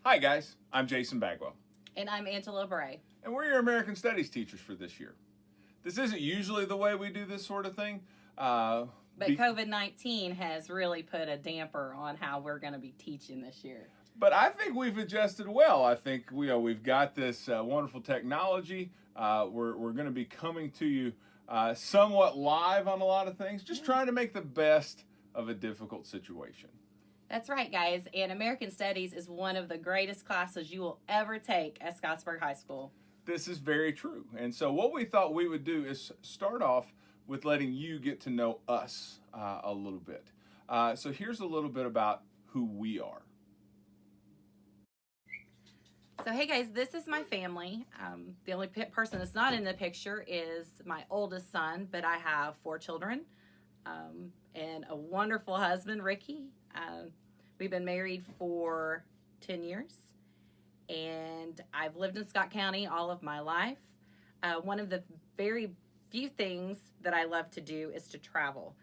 Hi guys, I'm Jason Bagwell. And I'm Angela Bray. And we're your American Studies teachers for this year. This isn't usually the way we do this sort of thing. But COVID-19 has really put a damper on how we're going to be teaching this year. But I think we've adjusted well. I think we've got this wonderful technology. We're going to be coming to you somewhat live on a lot of things, just trying to make the best of a difficult situation. That's right, guys. And American Studies is one of the greatest classes you will ever take at Scottsburg High School. This is very true. And so what we thought we would do is start off with letting you get to know us a little bit. So here's a little bit about who we are. So hey guys, this is my family. The only person that's not in the picture is my oldest son, but I have 4 children and a wonderful husband, Ricky. We've been married for 10 years, and I've lived in Scott County all of my life. One of the very few things that I love to do is to travel.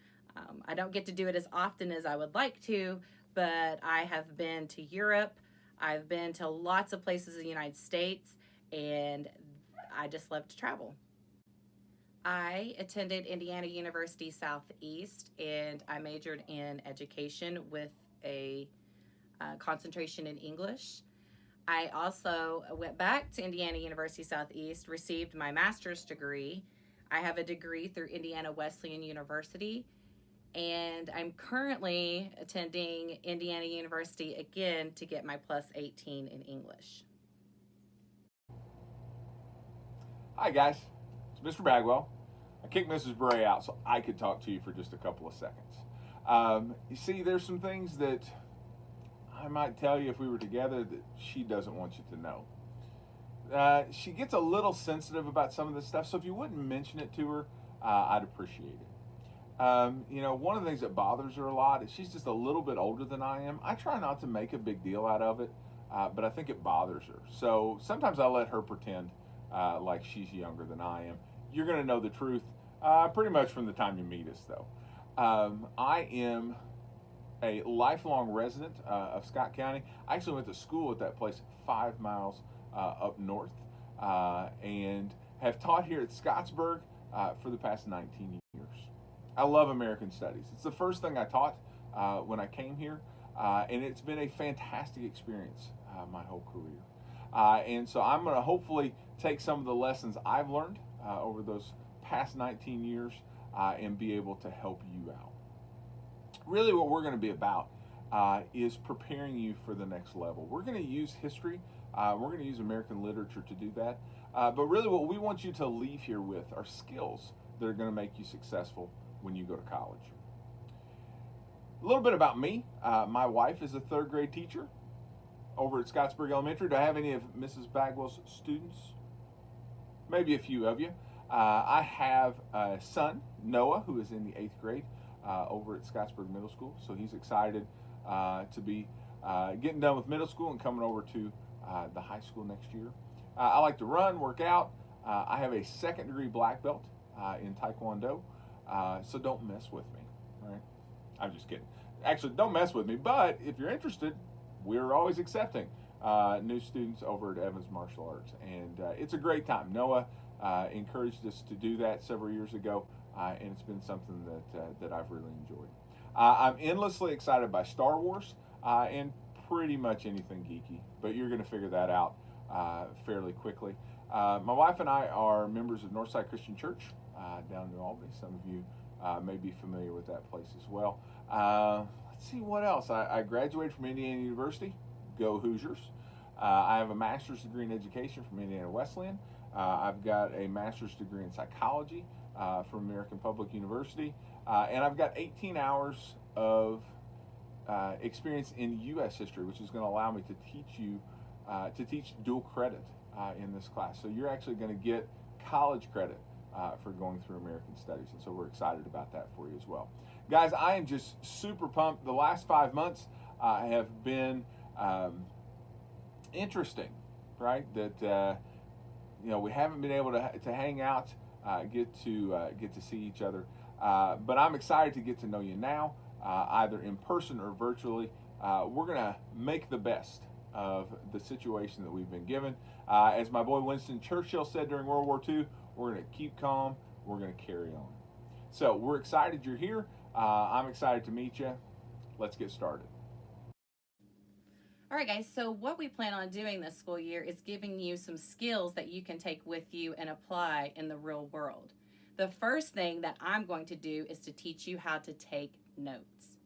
I don't get to do it as often as I would like to, but I have been to Europe. I've been to lots of places in the United States, and I just love to travel. I attended Indiana University Southeast, and I majored in education with a concentration in English. I also went back to Indiana University Southeast, received my master's degree. I have a degree through Indiana Wesleyan University, and I'm currently attending Indiana University again to get my plus 18 in English. Hi guys, it's Mr. Bagwell. I kicked Mrs. Bray out so I could talk to you for just a couple of seconds. You see, there's some things that I might tell you if we were together that she doesn't want you to know. She gets a little sensitive about some of this stuff, so if you wouldn't mention it to her, I'd appreciate it. One of the things that bothers her a lot is she's just a little bit older than I am. I try not to make a big deal out of it, but I think it bothers her. So sometimes I let her pretend like she's younger than I am. You're going to know the truth pretty much from the time you meet us, though. I am a lifelong resident of Scott County. I actually went to school at that place 5 miles up north and have taught here at Scottsburg for the past 19 years. I love American Studies. It's the first thing I taught when I came here, and it's been a fantastic experience my whole career. And so I'm going to hopefully take some of the lessons I've learned over those past 19 years and be able to help you out. Really what we're going to be about is preparing you for the next level. We're going to use history. We're going to use American literature to do that. But really what we want you to leave here with are skills that are going to make you successful when you go to college. A little bit about me. My wife is a 3rd grade teacher over at Scottsburg Elementary. Do I have any of Mrs. Bagwell's students? Maybe a few of you. I have a son, Noah, who is in the 8th grade over at Scottsburg Middle School. So he's excited to be getting done with middle school and coming over to the high school next year. I like to run, work out. I have a 2nd degree black belt in Taekwondo. So don't mess with me, right? I'm just kidding. Actually, don't mess with me, but if you're interested, we're always accepting new students over at Evans Martial Arts, and it's a great time. Noah encouraged us to do that several years ago, and it's been something that I've really enjoyed. I'm endlessly excited by Star Wars and pretty much anything geeky, but you're going to figure that out fairly quickly. My wife and I are members of Northside Christian Church down in New Albany. Some of you may be familiar with that place as well. Let's see what else. I graduated from Indiana University. Go Hoosiers. I have a master's degree in education from Indiana Wesleyan. I've got a master's degree in psychology from American Public University. And I've got 18 hours of experience in U.S. history, which is going to allow me to teach dual credit in this class. So you're actually going to get college credit for going through American Studies, and so we're excited about that for you as well. Guys, I am just super pumped. The last 5 months have been interesting, right? That we haven't been able to hang out, get to see each other, but I'm excited to get to know you now, either in person or virtually. We're gonna make the best of the situation that we've been given. As my boy Winston Churchill said during World War II, we're going to keep calm, we're going to carry on. So we're excited you're here. I'm excited to meet you. Let's get started. All right, guys, so what we plan on doing this school year is giving you some skills that you can take with you and apply in the real world. The first thing that I'm going to do is to teach you how to take notes.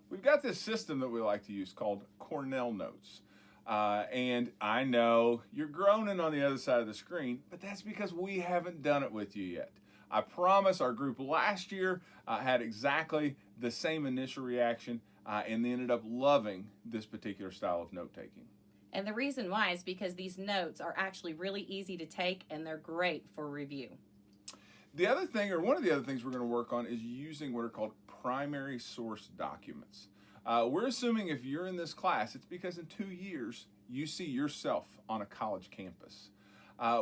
We've got this system that we like to use called Cornell Notes. And I know you're groaning on the other side of the screen, but that's because we haven't done it with you yet. I promise our group last year had exactly the same initial reaction, and they ended up loving this particular style of note-taking. And the reason why is because these notes are actually really easy to take and they're great for review. The other thing, or one of the other things we're going to work on, is using what are called primary source documents. We're assuming if you're in this class, it's because in 2 years you see yourself on a college campus.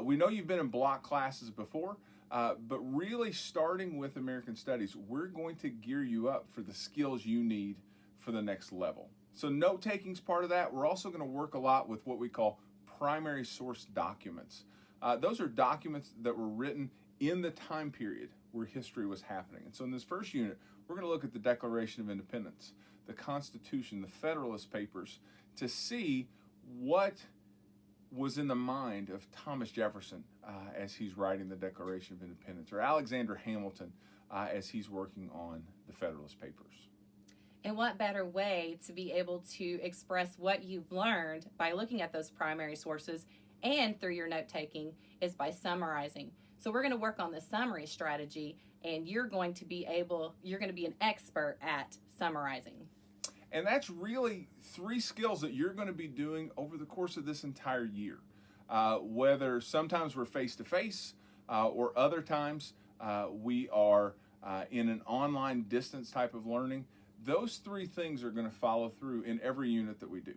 We know you've been in block classes before, but really starting with American Studies, we're going to gear you up for the skills you need for the next level. So note-taking is part of that. We're also going to work a lot with what we call primary source documents. Those are documents that were written in the time period where history was happening. And so in this first unit, we're going to look at the Declaration of Independence, the Constitution, the Federalist Papers, to see what was in the mind of Thomas Jefferson as he's writing the Declaration of Independence, or Alexander Hamilton as he's working on the Federalist Papers. And what better way to be able to express what you've learned by looking at those primary sources and through your note-taking is by summarizing. So we're going to work on the summary strategy, and you're going to be an expert at summarizing. And that's really 3 skills that you're going to be doing over the course of this entire year. Whether sometimes we're face-to-face or other times we are in an online distance type of learning, those 3 things are going to follow through in every unit that we do.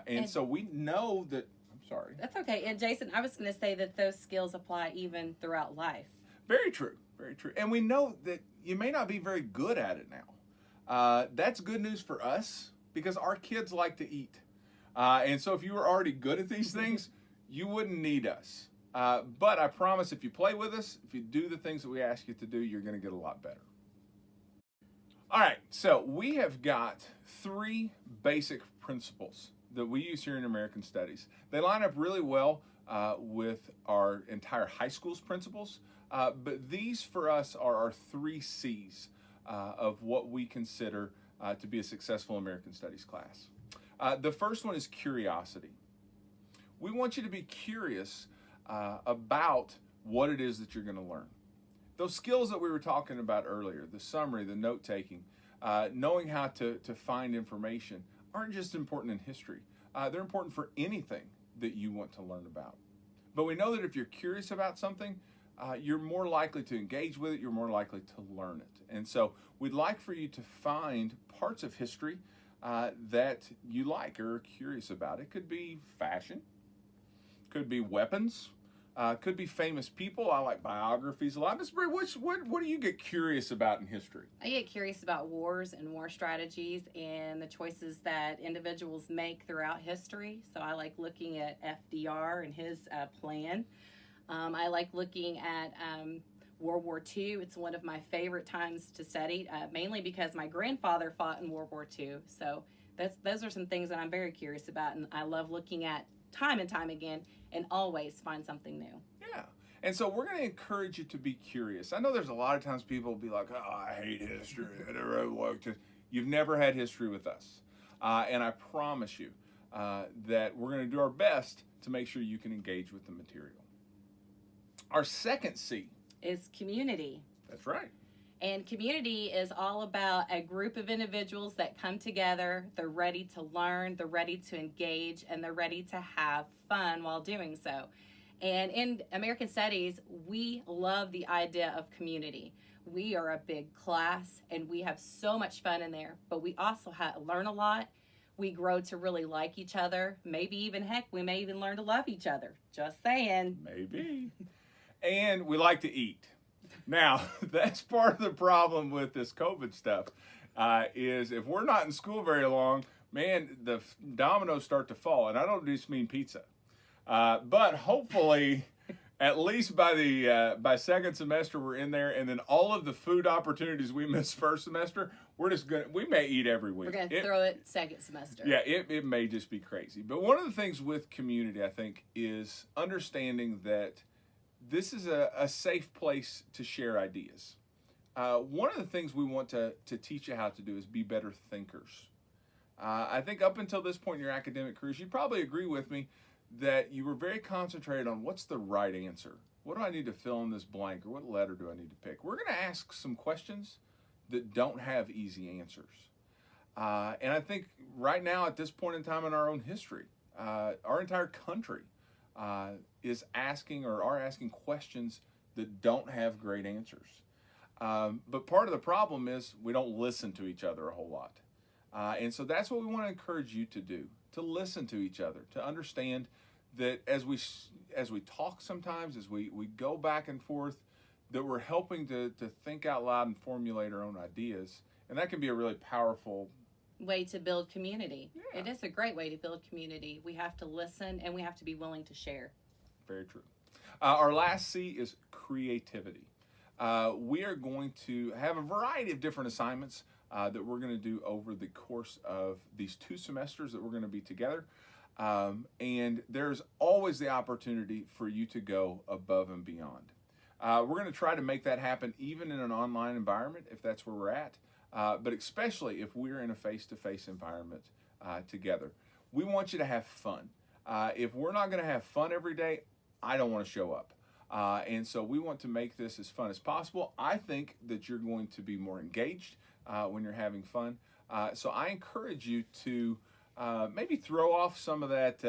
And so we know that, I'm sorry. That's okay. And Jason, I was going to say that those skills apply even throughout life. Very true, very true. And we know that you may not be very good at it now. That's good news for us because our kids like to eat. And so if you were already good at these things, you wouldn't need us. But I promise if you play with us, if you do the things that we ask you to do, you're going to get a lot better. All right, so we have got 3 basic principles that we use here in American Studies. They line up really well with our entire high school's principles, but these for us are our 3 C's of what we consider to be a successful American Studies class. The first one is curiosity. We want you to be curious about what it is that you're going to learn. Those skills that we were talking about earlier, the summary, the note-taking, knowing how to find information, aren't just important in history. They're important for anything that you want to learn about. But we know that if you're curious about something, you're more likely to engage with it, you're more likely to learn it. And so we'd like for you to find parts of history that you like or are curious about. It could be fashion, could be weapons, could be famous people. I like biographies a lot. Ms. Bray, what do you get curious about in history? I get curious about wars and war strategies and the choices that individuals make throughout history. So I like looking at FDR and his plan. I like looking at World War II. It's one of my favorite times to study, mainly because my grandfather fought in World War II. So those are some things that I'm very curious about, and I love looking at time and time again and always find something new. Yeah. And so we're going to encourage you to be curious. I know there's a lot of times people will be like, oh, I hate history. I never liked it. You've never had history with us. And I promise you that we're going to do our best to make sure you can engage with the material. Our second C is community. That's right. And community is all about a group of individuals that come together, they're ready to learn, they're ready to engage, and they're ready to have fun while doing so. And in American Studies, we love the idea of community. We are a big class, and we have so much fun in there, but we also learn a lot. We grow to really like each other. Maybe even, heck, we may even learn to love each other. Just saying. Maybe. And we like to eat. Now, that's part of the problem with this COVID stuff, is if we're not in school very long, man, the dominoes start to fall, and I don't just mean pizza, but hopefully, at least by second semester we're in there, and then all of the food opportunities we missed first semester, we may eat every week. We're gonna throw it second semester. Yeah, it may just be crazy. But one of the things with community, I think, is understanding that this is a safe place to share ideas. One of the things we want to teach you how to do is be better thinkers. I think up until this point in your academic careers, you'd probably agree with me that you were very concentrated on what's the right answer. What do I need to fill in this blank, or what letter do I need to pick? We're going to ask some questions that don't have easy answers. And I think right now, at this point in time in our own history, our entire country is asking or are asking questions that don't have great answers. But part of the problem is we don't listen to each other a whole lot. And so that's what we want to encourage you to do, to listen to each other, to understand that as we talk sometimes, as we go back and forth, that we're helping to think out loud and formulate our own ideas. And that can be a really powerful way to build community. Yeah. It is a great way to build community. We have to listen, and we have to be willing to share. Very true. Our last C is creativity. We are going to have a variety of different assignments that we're going to do over the course of these 2 semesters that we're going to be together. And there's always the opportunity for you to go above and beyond. We're going to try to make that happen even in an online environment if that's where we're at, but especially if we're in a face-to-face environment together. We want you to have fun. If we're not going to have fun every day, I don't want to show up. And so we want to make this as fun as possible. I think that you're going to be more engaged when you're having fun. So I encourage you to maybe throw off some of that.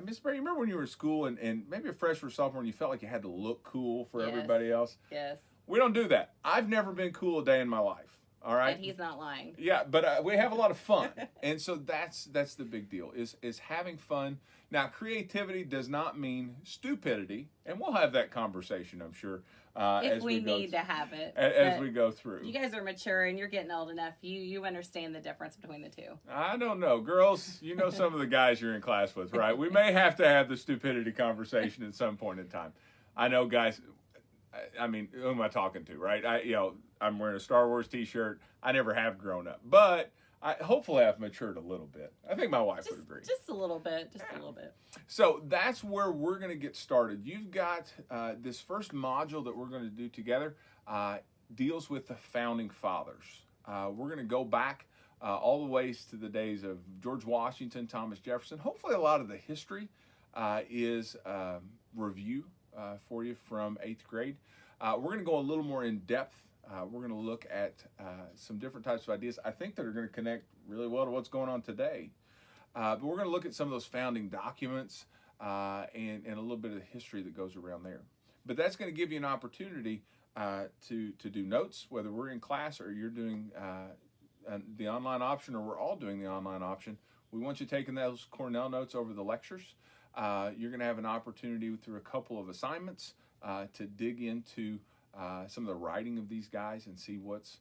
Miss Brady, remember when you were in school and maybe a freshman or sophomore and you felt like you had to look cool for everybody else? Yes. We don't do that. I've never been cool a day in my life. All right. And he's not lying. Yeah, but we have a lot of fun, and so that's the big deal is having fun. Now, creativity does not mean stupidity, and we'll have that conversation, I'm sure, if we need to have it as we go through. You guys are mature and you're getting old enough. You understand the difference between the two. I don't know, girls. You know some of the guys you're in class with, right? We may have to have the stupidity conversation at some point in time. I know, guys. I mean, who am I talking to, right? I'm wearing a Star Wars T-shirt. I never have grown up, but hopefully I've matured a little bit. I think my wife would agree. Just a little bit, a little bit. So that's where we're going to get started. You've got this first module that we're going to do together deals with the Founding Fathers. We're going to go back all the ways to the days of George Washington, Thomas Jefferson. Hopefully a lot of the history is review for you from 8th grade. We're going to go a little more in depth. We're going to look at some different types of ideas I think that are going to connect really well to what's going on today. But we're going to look at some of those founding documents and a little bit of the history that goes around there. But that's going to give you an opportunity to do notes, whether we're in class or you're doing the online option or we're all doing the online option. We want you taking those Cornell notes over the lectures. You're going to have an opportunity through a couple of assignments to dig into some of the writing of these guys and see what's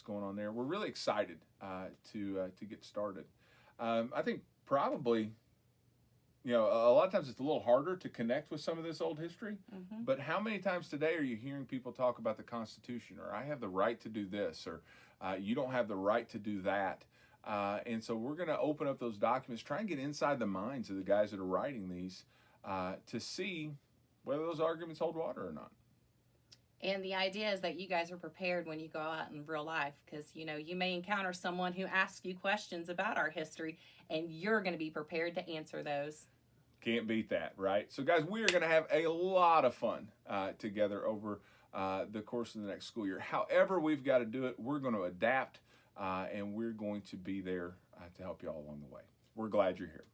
going on there. We're really excited to get started. I think probably, a lot of times it's a little harder to connect with some of this old history, but how many times today are you hearing people talk about the Constitution, or I have the right to do this, or you don't have the right to do that? And so we're going to open up those documents, try and get inside the minds of the guys that are writing these to see whether those arguments hold water or not. And the idea is that you guys are prepared when you go out in real life, because, you may encounter someone who asks you questions about our history, and you're going to be prepared to answer those. Can't beat that, right? So, guys, we are going to have a lot of fun together over the course of the next school year. However we've got to do it, we're going to adapt, and we're going to be there to help you all along the way. We're glad you're here.